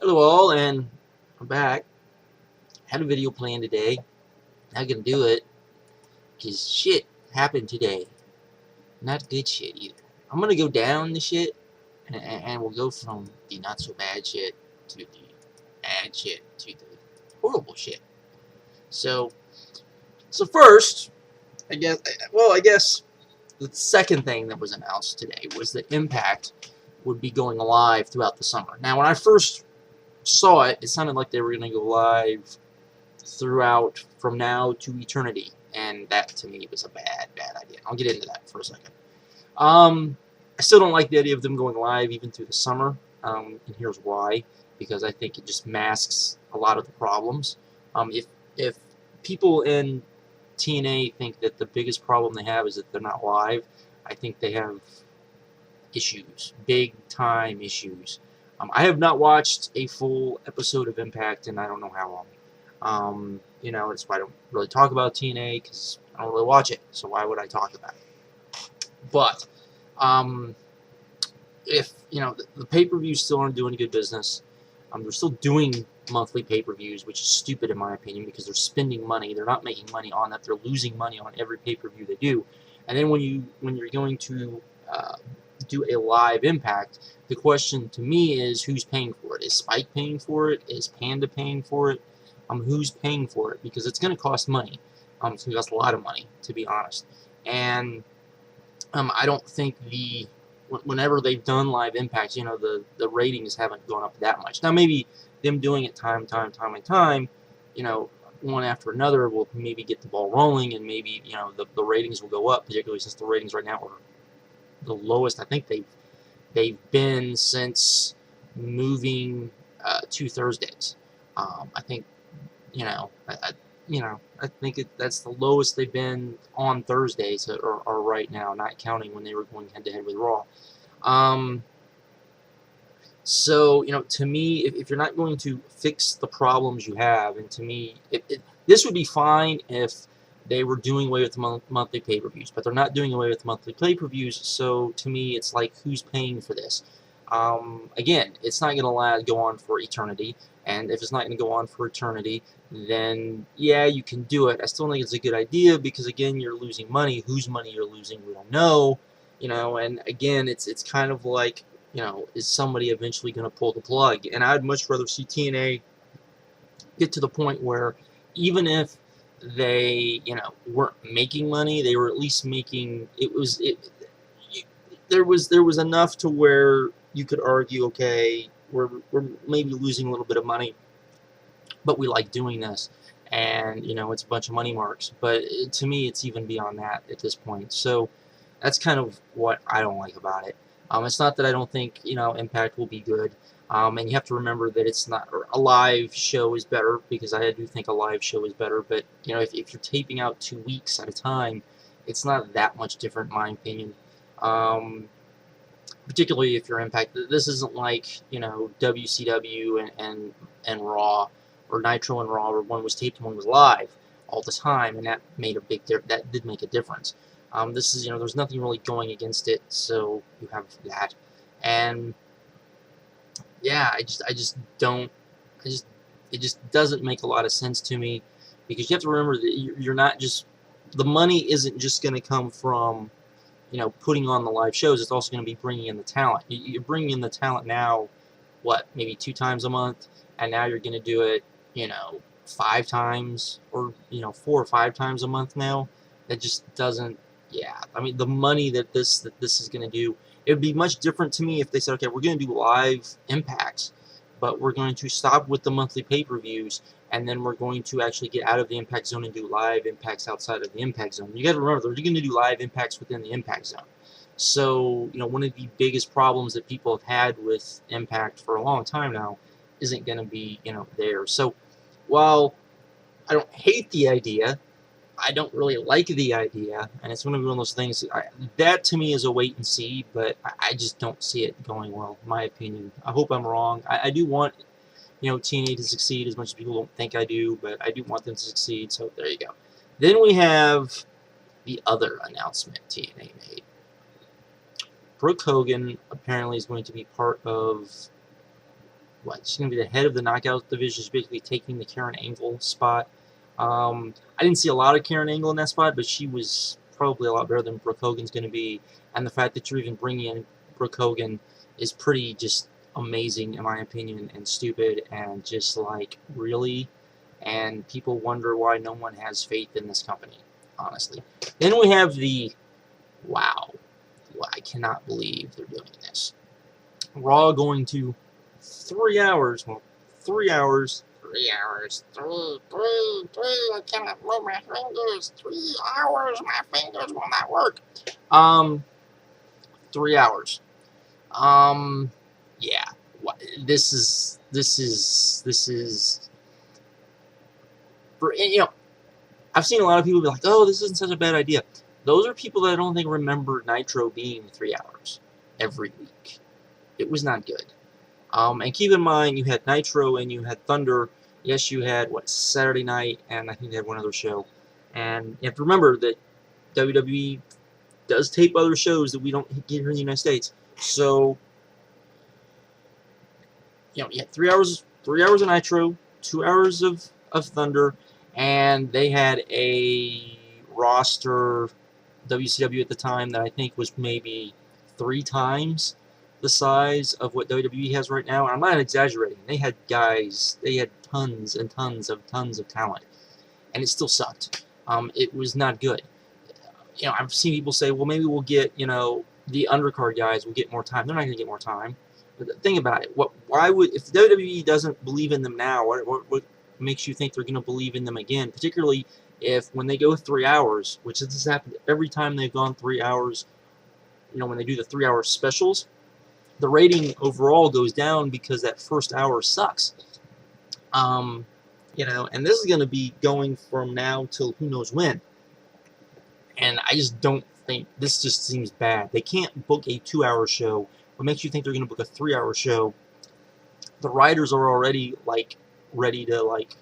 Hello all, and I'm back. Had a video planned today. Not gonna do it because shit happened today. Not good shit either. I'm gonna go down the shit, and we'll go from the not so bad shit to the bad shit to the horrible shit. So first, I guess the second thing that was announced today was that Impact would be going live throughout the summer. Now, when I first saw it, it sounded like they were going to go live throughout from now to eternity, and that to me was a bad idea. I'll get into that for a second. I still don't like the idea of them going live even through the summer, and here's why. Because I think it just masks a lot of the problems. If people in TNA think that the biggest problem they have is that they're not live, I think they have issues, big time issues. I have not watched a full episode of Impact in I don't know how long. You know, that's why I don't really talk about TNA, because I don't really watch it, so why would I talk about it? But if you know the pay-per-views still aren't doing good business, they're still doing monthly pay-per-views, which is stupid in my opinion, because they're spending money. They're not making money on that. They're losing money on every pay-per-view they do. And then when you're going to do a live Impact, the question to me is who's paying for it? Is Spike paying for it? Is Panda paying for it? Who's paying for it? Because it's going to cost money. It's going to cost a lot of money, to be honest. And I don't think whenever they've done live Impacts, you know, the ratings haven't gone up that much. Now maybe them doing it time and time, you know, one after another will maybe get the ball rolling, and maybe, you know, the ratings will go up, particularly since the ratings right now are the lowest I think they've been since moving to Thursdays. I think, you know, I think that's the lowest they've been on Thursdays or right now, not counting when they were going head-to-head with Raw. So, you know, to me, if you're not going to fix the problems you have, and to me, this would be fine if they were doing away with monthly pay-per-views, but they're not doing away with monthly pay-per-views, so to me, it's like, who's paying for this? Again, it's not going to go on for eternity, and if it's not going to go on for eternity, then, yeah, you can do it. I still think it's a good idea, because, again, you're losing money. Whose money you're losing, we don't know, you know, and, again, it's kind of like, you know, is somebody eventually going to pull the plug? And I'd much rather see TNA get to the point where even if they, you know, weren't making money, they were at least making, there was enough to where you could argue, okay, we're maybe losing a little bit of money, but we like doing this, and, you know, it's a bunch of money marks. But to me, it's even beyond that at this point. So that's kind of what I don't like about it. It's not that I don't think, you know, Impact will be good. And you have to remember that it's not, a live show is better, because I do think a live show is better. But, you know, if you're taping out 2 weeks at a time, it's not that much different, in my opinion. Particularly if you're Impact. This isn't like, you know, WCW and Raw, or Nitro and Raw, where one was taped and one was live all the time, and that did make a difference. This is, you know, there's nothing really going against it, so you have that. And yeah, it just doesn't make a lot of sense to me, because you have to remember that you're not just, the money isn't just going to come from, you know, putting on the live shows. It's also going to be bringing in the talent. You're bringing in the talent now, what, maybe 2 times a month, and now you're going to do it, you know, 5 times, or, you know, 4 or 5 times a month now. That just doesn't, yeah, I mean, the money that this is going to do, it would be much different to me if they said, okay, we're going to do live Impacts, but we're going to stop with the monthly pay-per-views, and then we're going to actually get out of the Impact Zone and do live Impacts outside of the Impact Zone. You got to remember, they're going to do live Impacts within the Impact Zone. So, you know, one of the biggest problems that people have had with Impact for a long time now isn't going to be, you know, there. So, while I don't hate the idea, I don't really like the idea, and it's going to be one of those things, that to me is a wait and see, but I just don't see it going well, in my opinion. I hope I'm wrong. I do want, you know, TNA to succeed as much as people don't think I do, but I do want them to succeed, so there you go. Then we have the other announcement TNA made. Brook Hogan apparently is going to be part of what, she's going to be the head of the Knockout division. She's basically taking the Karen Angle spot. I didn't see a lot of Karen Angle in that spot, but she was probably a lot better than Brooke Hogan's going to be. And the fact that you're even bringing in Brooke Hogan is pretty just amazing, in my opinion, and stupid, and just like, really? And people wonder why no one has faith in this company, honestly. Then we have the, wow, I cannot believe they're doing this. Raw going to 3 hours, well, 3 hours, 3 hours, I cannot move my fingers, 3 hours, my fingers will not work. 3 hours. Yeah, this is, for, you know, I've seen a lot of people be like, oh, this isn't such a bad idea. Those are people that I don't think remember Nitro being 3 hours every week. It was not good. And keep in mind, you had Nitro and you had Thunder. Yes, you had, what, Saturday night, and I think they had one other show. And you have to remember that WWE does tape other shows that we don't get here in the United States. So, you know, you had 3 hours of Nitro, 2 hours of Thunder, and they had a roster, WCW at the time, that I think was maybe 3 times the size of what WWE has right now. And I'm not exaggerating. They had guys, they had tons and tons of talent, and it still sucked. It was not good. You know, I've seen people say, well, maybe we'll get, you know, the undercard guys will get more time. They're not going to get more time. But think about it. Why would, if WWE doesn't believe in them now, what makes you think they're going to believe in them again? Particularly if, when they go 3 hours, which has happened every time they've gone 3 hours, you know, when they do the 3-hour specials, the rating overall goes down because that first hour sucks. You know, and this is going to be going from now till who knows when. And I just don't think, this just seems bad. They can't book a 2-hour show. What makes you think they're going to book a 3-hour show? The writers are already, like, ready to, like,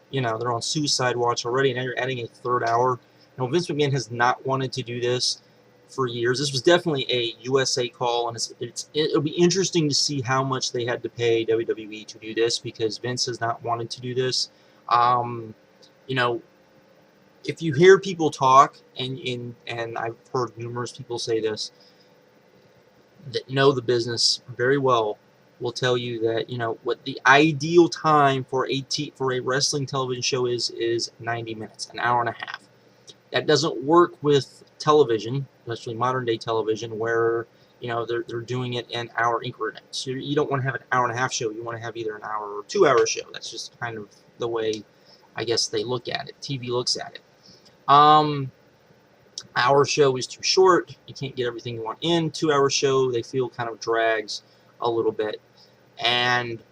you know, they're on suicide watch already, and now you're adding a 3rd hour. You know, Vince McMahon has not wanted to do this for years. This was definitely a USA call, and it'll be interesting to see how much they had to pay WWE to do this, because Vince has not wanted to do this. You know, if you hear people talk, and I've heard numerous people say this, that know the business very well, will tell you that, you know, what the ideal time for a wrestling television show is 90 minutes, an hour and a half. That doesn't work with television, especially modern day television, where, you know, they're doing it in hour increments. You don't want to have an hour and a half show. You want to have either an hour or 2-hour show. That's just kind of the way, I guess, they look at it. TV looks at it. Hour show is too short. You can't get everything you want in. 2-hour show, they feel kind of drags a little bit. And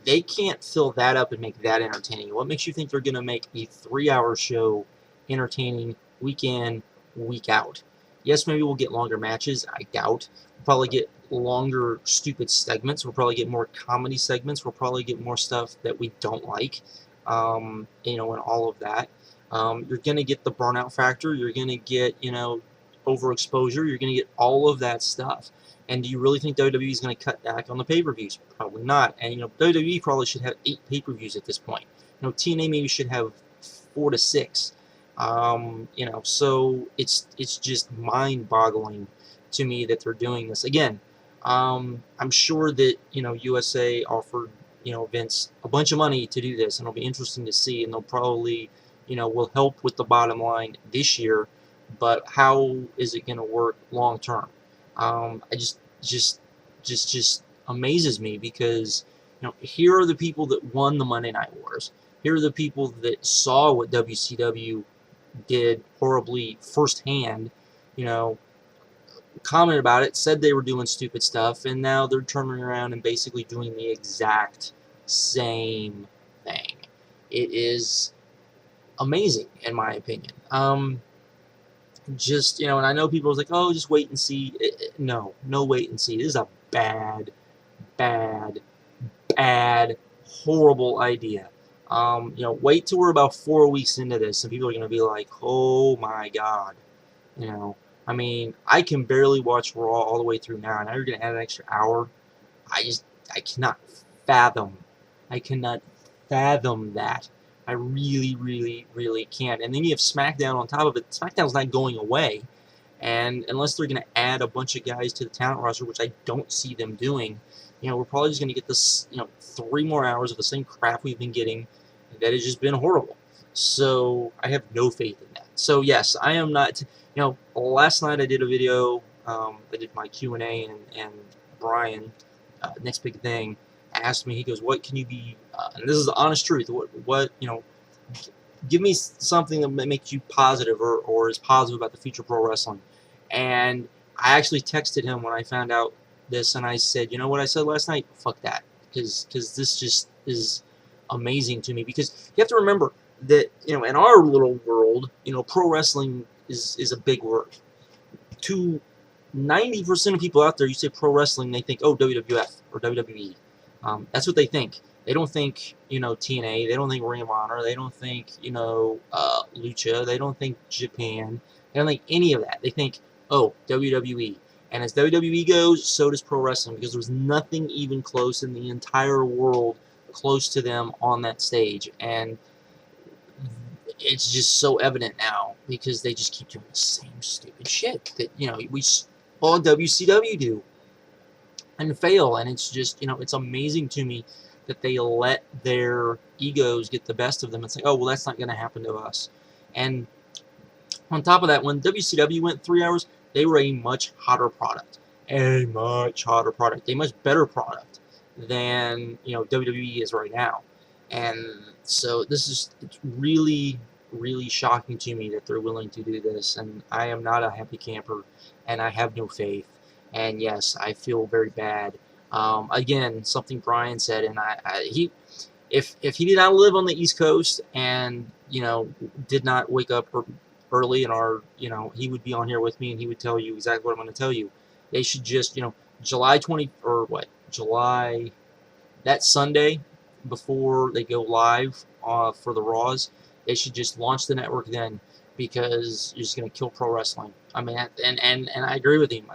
they can't fill that up and make that entertaining. What makes you think they're going to make a 3-hour show entertaining week in, week out? Yes, maybe we'll get longer matches. I doubt. We'll probably get longer stupid segments. We'll probably get more comedy segments. We'll probably get more stuff that we don't like, you know, and all of that. You're going to get the burnout factor. You're going to get, you know, overexposure. You're going to get all of that stuff. And do you really think WWE is going to cut back on the pay-per-views? Probably not. And, you know, WWE probably should have 8 pay-per-views at this point. You know, TNA maybe should have 4 to 6. You know, so it's just mind-boggling to me that they're doing this. Again, I'm sure that, you know, USA offered, you know, Vince a bunch of money to do this, and it'll be interesting to see, and they'll probably, you know, will help with the bottom line this year, but how is it going to work long term? I just amazes me, because, you know, here are the people that won the Monday Night Wars. Here are the people that saw what WCW did horribly firsthand, you know, commented about it, said they were doing stupid stuff, and now they're turning around and basically doing the exact same thing. It is amazing, in my opinion. Just, you know, and I know people are like, oh, just wait and see. No wait and see. This is a bad, horrible idea. You know, wait till we're about 4 weeks into this, and people are going to be like, oh my god. You know, I mean, I can barely watch Raw all the way through now, and now you're going to add an extra hour. I cannot fathom. I cannot fathom that. I really, really, really can't. And then you have SmackDown on top of it. SmackDown's not going away. And unless they're going to add a bunch of guys to the talent roster, which I don't see them doing, we're probably just going to get this, 3 more hours of the same crap we've been getting that has just been horrible. So I have no faith in that. So yes, I am not, last night I did a video, I did my Q&A, and Brian, Next Big Thing, asked me, he goes, what can you be, and this is the honest truth, what give me something that makes you positive or is positive about the future of pro wrestling. And I actually texted him when I found out this, and I said, you know what I said last night? Fuck that, because this just is amazing to me. Because you have to remember that, in our little world, pro wrestling is a big word. To 90% of people out there, you say pro wrestling, they think, oh, WWF or WWE. That's what they think. They don't think, TNA. They don't think Ring of Honor. They don't think, Lucha. They don't think Japan. They don't think any of that. They think, oh, WWE. And as WWE goes, so does pro wrestling, because there's nothing even close in the entire world close to them on that stage. And it's just so evident now, because they just keep doing the same stupid shit that, all WCW do and fail. And it's just, it's amazing to me that they let their egos get the best of them and say, oh, well, that's not going to happen to us. And on top of that, when WCW went 3 hours, they were a much hotter product. A much hotter product. A much better product than, WWE is right now. And so it's really, really shocking to me that they're willing to do this. And I am not a happy camper, and I have no faith. And yes, I feel very bad. Again, something Brian said, and if he did not live on the East Coast and did not wake up early, and he would be on here with me, and he would tell you exactly what I'm going to tell you. They should just July 20 or what July that Sunday before they go live for the Raws, they should just launch the network then, because you're just going to kill pro wrestling. I mean, and I agree with him.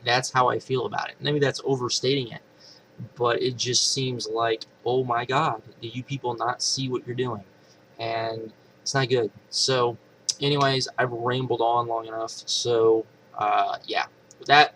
That's how I feel about it. Maybe that's overstating it, but it just seems like, oh my God, do you people not see what you're doing? And it's not good. So anyways, I've rambled on long enough. So yeah, with that,